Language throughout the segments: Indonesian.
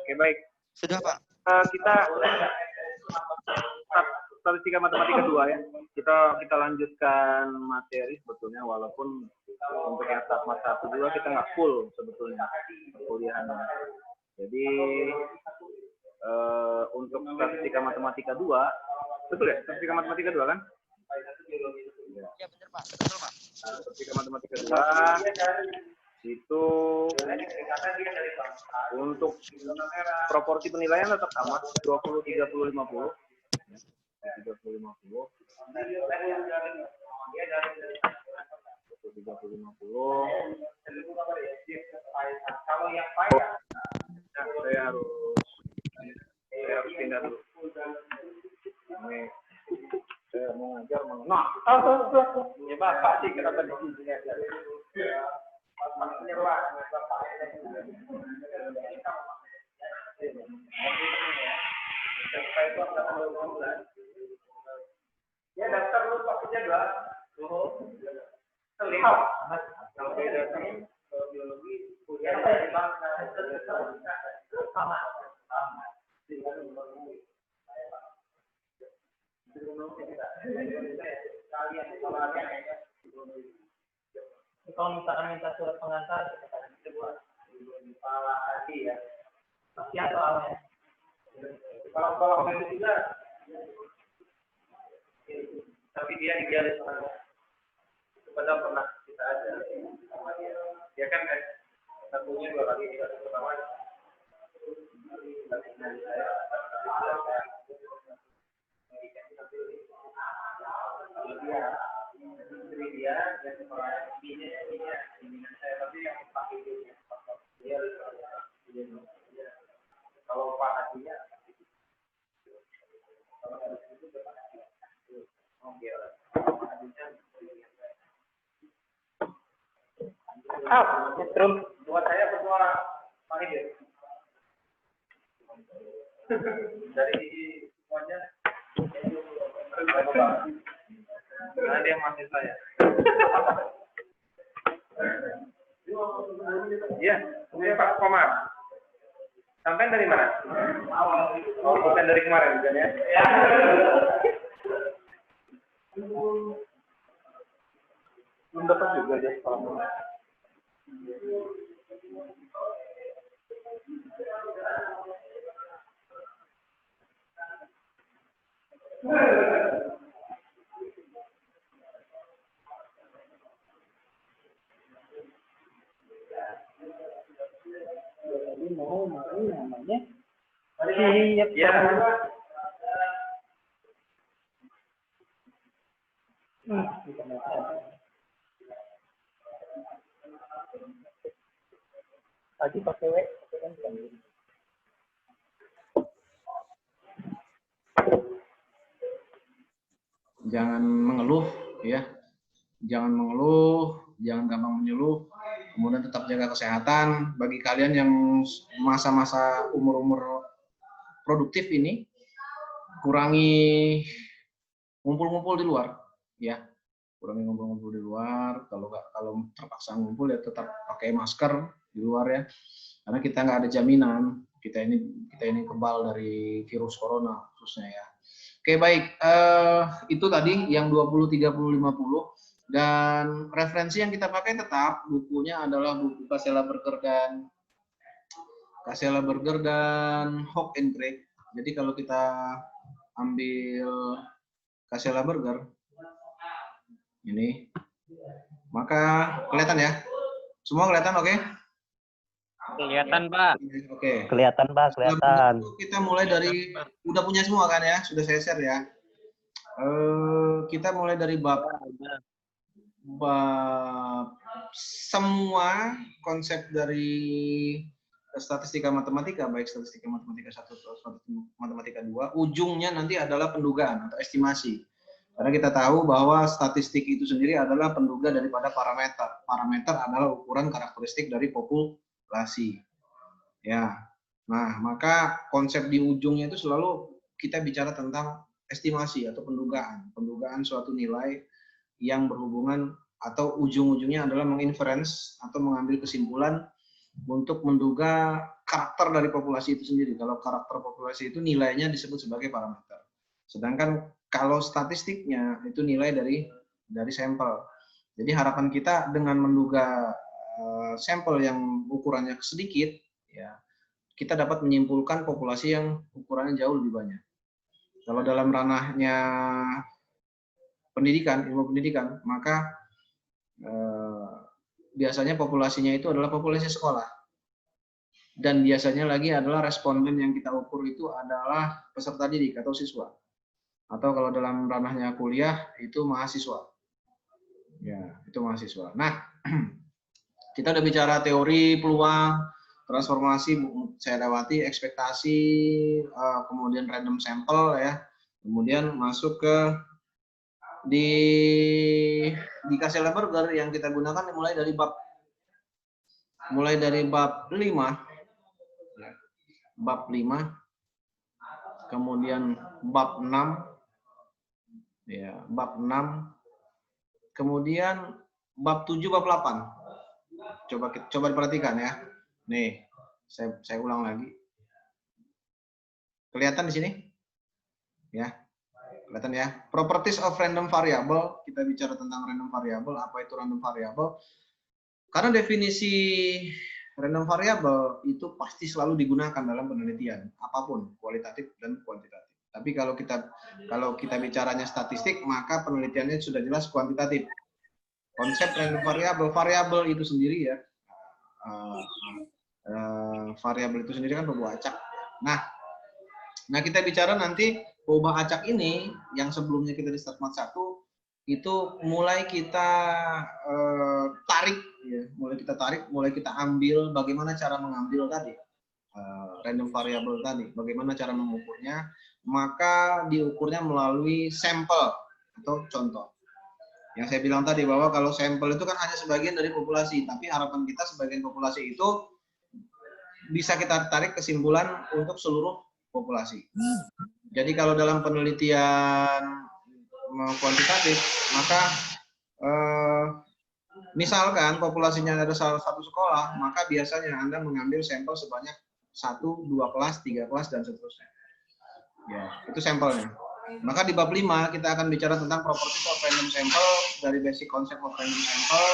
Oke, baik. Sudah, Pak. Kita statistika matematika 2 ya. Kita lanjutkan materi sebetulnya, walaupun untuk yang Statmat 1 juga kita nggak full sebetulnya perkuliahannya. Jadi untuk statistika matematika 2, betul ya? Statistika matematika 2 kan? Ya, benar, Pak. Betul, Pak. Statistika matematika 2 itu untuk proporsi penilaian tetap sama 20 30 50. 30 50. 30 50. Saya harus pindah dulu. Ini saya mau ngajar mau. Ya Bapak sih kenapa di sini aja. Ya daftar lu Pak jadwal. Terlihat. Kalau beda biologi kuliah sama. Kalau misalkan minta surat pengantar, kita buat ya. Pasti soalnya. Kalau itu juga, tapi dia idealis kepada pernah kita aja. Dia kan satunya 2 kali kita pertama. Dia dan ini saya tapi yang pakai dia kalau Pak Hajinya terus buat saya semua Pak Hidin dari semuanya karena dia masih saya. Iya, ini Pak Komar. Sampai dari mana? Oh, bukan dari kemarin, bukan ya? Belum dapat juga dia sekolah. Mau namanya siap ya. Tadi pakai W kan jangan mengeluh ya, jangan mengeluh, jangan gampang menyuluh. Kemudian tetap jaga kesehatan. Bagi kalian yang masa-masa umur-umur produktif ini, kurangi ngumpul-ngumpul di luar, ya. Kurangi ngumpul-ngumpul di luar. Kalau terpaksa ngumpul ya tetap pakai masker di luar ya. Karena kita nggak ada jaminan kita ini kebal dari virus corona khususnya ya. Oke baik, itu tadi yang 20, 30, 50. Dan referensi yang kita pakai tetap bukunya adalah buku Casella Berger dan Hock and Craig. Jadi kalau kita ambil Casella Berger ini, maka kelihatan ya? Semua kelihatan oke? Kelihatan Pak. Oke. Kelihatan Pak, kelihatan. Kita mulai dari, udah punya semua kan ya? Sudah saya share ya? Kita mulai dari bab semua konsep dari statistika matematika, baik statistika matematika 1 atau statistika matematika 2, ujungnya nanti adalah pendugaan atau estimasi. Karena kita tahu bahwa statistik itu sendiri adalah penduga daripada parameter. Parameter adalah ukuran karakteristik dari populasi. Ya. Nah, maka konsep di ujungnya itu selalu kita bicara tentang estimasi atau pendugaan. Pendugaan suatu nilai yang berhubungan atau ujung-ujungnya adalah menginference atau mengambil kesimpulan untuk menduga karakter dari populasi itu sendiri. Kalau karakter populasi itu nilainya disebut sebagai parameter. Sedangkan kalau statistiknya itu nilai dari sampel. Jadi harapan kita dengan menduga sampel yang ukurannya sedikit, ya kita dapat menyimpulkan populasi yang ukurannya jauh lebih banyak. Kalau dalam ranahnya pendidikan, ilmu pendidikan, maka biasanya populasinya itu adalah populasi sekolah. Dan biasanya lagi adalah responden yang kita ukur itu adalah peserta didik atau siswa. Atau kalau dalam ranahnya kuliah itu mahasiswa. Ya, itu mahasiswa. Nah, kita udah bicara teori, peluang, transformasi, saya lewati, ekspektasi, kemudian random sample ya. Kemudian masuk ke di Kasteleberger yang kita gunakan mulai dari bab 5, kemudian bab 6, ya, bab 6, kemudian bab 7, bab 8. Coba diperhatikan ya. Nih, saya ulang lagi. Kelihatan di sini? Ya. Kelihatan ya. Properties of random variable, kita bicara tentang random variable, apa itu random variable? Karena definisi random variable itu pasti selalu digunakan dalam penelitian, apapun, kualitatif dan kuantitatif. Tapi kalau kita bicaranya statistik, maka penelitiannya sudah jelas kuantitatif. Konsep random variable itu sendiri ya. Variabel itu sendiri kan pembawa acak. Nah kita bicara nanti pembawa acak ini yang sebelumnya kita di Statmat 1 itu mulai kita tarik, ya, mulai kita ambil bagaimana cara mengambil tadi random variable tadi, bagaimana cara mengukurnya, maka diukurnya melalui sampel atau contoh. Yang saya bilang tadi bahwa kalau sampel itu kan hanya sebagian dari populasi, tapi harapan kita sebagian populasi itu bisa kita tarik kesimpulan untuk seluruh populasi. Jadi kalau dalam penelitian kuantitatif, maka misalkan populasinya ada salah satu sekolah, maka biasanya Anda mengambil sampel sebanyak 1, 2 kelas, 3 kelas, dan seterusnya. Ya, itu sampelnya. Maka di bab 5 kita akan bicara tentang properties of random sample, dari basic concept of random sample,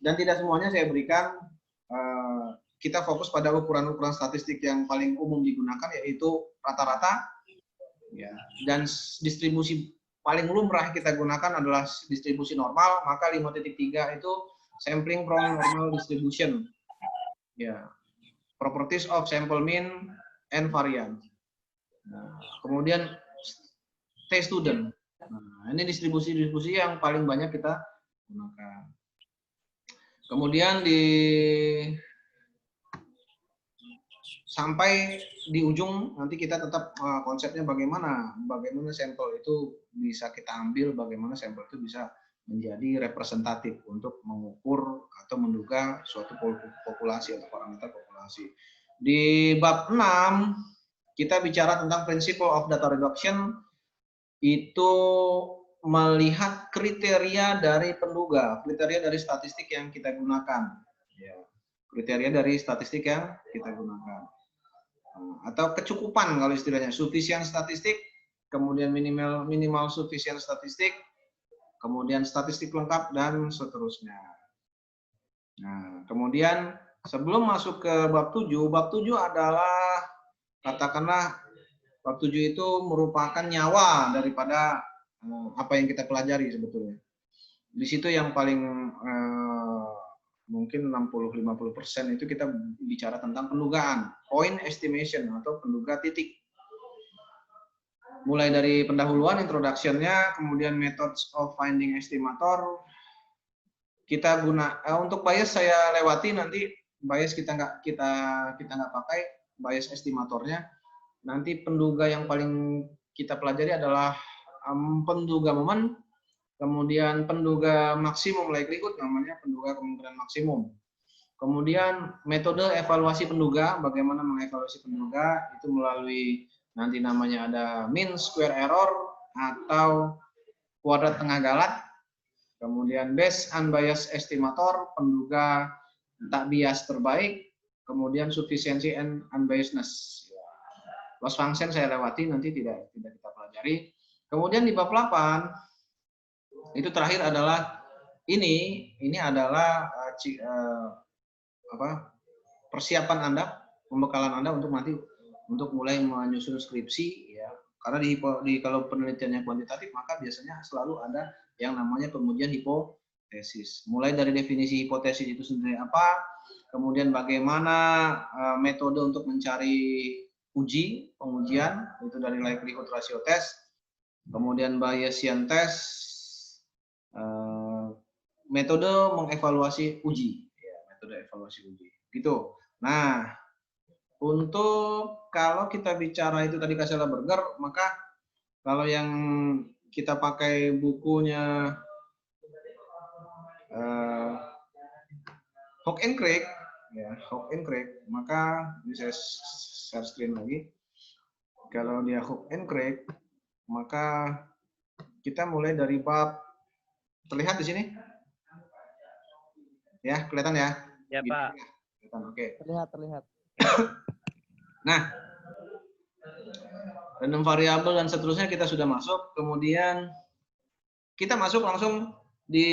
dan tidak semuanya saya berikan. Kita fokus pada ukuran-ukuran statistik yang paling umum digunakan, yaitu rata-rata, ya, dan distribusi paling lumrah kita gunakan adalah distribusi normal. Maka 5.3 itu sampling from normal distribution, ya, properties of sample mean and variance. Nah, kemudian T-student, nah, ini distribusi yang paling banyak kita gunakan. Kemudian sampai di ujung nanti kita tetap konsepnya bagaimana sampel itu bisa kita ambil, bagaimana sampel itu bisa menjadi representatif untuk mengukur atau menduga suatu populasi atau parameter populasi. Di bab 6 kita bicara tentang principle of data reduction, itu melihat kriteria dari penduga, kriteria dari statistik yang kita gunakan, ya, kriteria dari statistik yang kita gunakan. Atau kecukupan kalau istilahnya, sufficient statistik, kemudian minimal sufficient statistik, kemudian statistik lengkap, dan seterusnya. Nah, kemudian sebelum masuk ke bab 7 adalah, katakanlah bab 7 itu merupakan nyawa daripada apa yang kita pelajari sebetulnya. Di situ yang paling mungkin 60-50% itu kita bicara tentang pendugaan, point estimation atau penduga titik. Mulai dari pendahuluan, introduction-nya, kemudian methods of finding estimator. Kita untuk bias saya lewati, nanti bias kita nggak pakai bias estimatornya. Nanti penduga yang paling kita pelajari adalah penduga momen. Kemudian penduga maksimum likelihood, namanya penduga kemungkinan maksimum. Kemudian metode evaluasi penduga, bagaimana mengevaluasi penduga, itu melalui nanti namanya ada mean square error atau kuadrat tengah galat. Kemudian best unbiased estimator, penduga tak bias terbaik. kemudian sufficiency and unbiasedness. Loss function saya lewati, nanti tidak kita pelajari. Kemudian di bab 8 itu terakhir adalah ini adalah persiapan Anda, pembekalan Anda untuk nanti untuk mulai menyusun skripsi ya. Karena kalau penelitiannya kuantitatif maka biasanya selalu ada yang namanya pengujian hipotesis. Mulai dari definisi hipotesis itu sendiri apa, kemudian bagaimana metode untuk mencari pengujian itu dari likelihood ratio test, kemudian Bayesian test, metode mengevaluasi uji, ya, metode evaluasi uji, gitu. Nah, untuk kalau kita bicara itu tadi Cassela-Berger, maka kalau yang kita pakai bukunya Hock and Craig, ya Hock and Craig, maka ini saya share screen lagi. Kalau dia Hock and Craig, maka kita mulai dari bab, terlihat di sini, ya kelihatan ya? Ya Pak. Kelihatan, oke. Terlihat. Nah, random variabel dan seterusnya kita sudah masuk. Kemudian kita masuk langsung di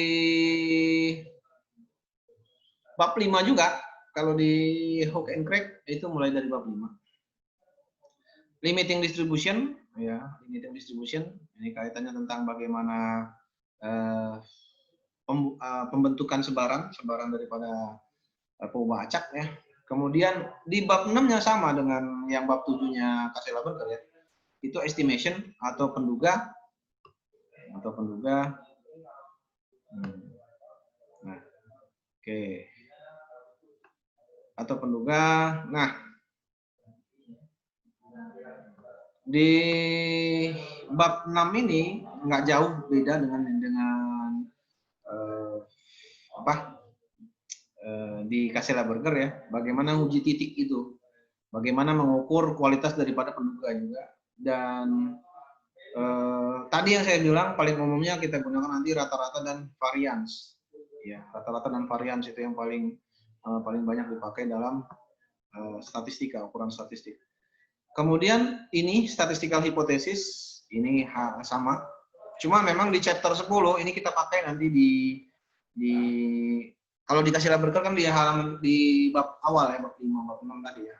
bab 5 juga. Kalau di Hock and Craig itu mulai dari bab 5. Limiting distribution, ya, limiting distribution. Ini kaitannya tentang bagaimana pembentukan sebaran daripada pengubah acak ya. Kemudian di bab 6-nya sama dengan yang bab 7-nya Cassela-Berger ya. Itu estimation atau penduga. Nah, oke. Atau penduga. Nah, di bab 6 ini nggak jauh beda dengan di Cassela-Berger ya, bagaimana uji titik itu, bagaimana mengukur kualitas daripada penduga juga, dan tadi yang saya bilang paling umumnya kita gunakan nanti rata-rata dan varians, ya rata-rata dan varians itu yang paling banyak dipakai dalam statistika, ukuran statistik. Kemudian ini statistical hypothesis, ini sama, cuma memang di chapter 10 ini kita pakai nanti di kalau di Cassela-Berger kan di bab awal ya, bab 5, bab 6 tadi ya.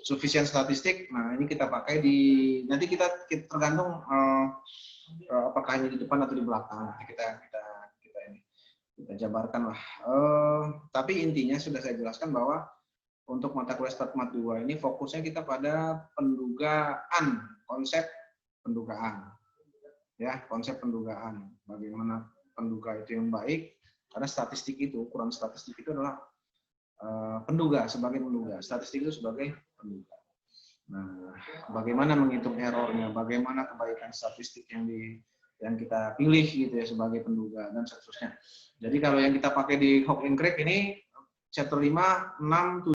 Sufficient statistik. Nah, ini kita pakai nanti kita tergantung apakah ini di depan atau di belakang. Nanti kita jabarkan lah. Tapi intinya sudah saya jelaskan bahwa untuk mata kuliah Statmat 2 ini fokusnya kita pada pendugaan, konsep pendugaan. Ya, konsep pendugaan. Bagaimana penduga itu yang baik. Karena statistik itu, ukuran statistik itu adalah penduga, sebagai penduga. Statistik itu sebagai penduga. Nah, bagaimana menghitung errornya, bagaimana kebaikan statistik yang kita pilih gitu ya sebagai penduga dan seterusnya. Jadi kalau yang kita pakai di Hock and Craig ini chapter 5, 6, 7.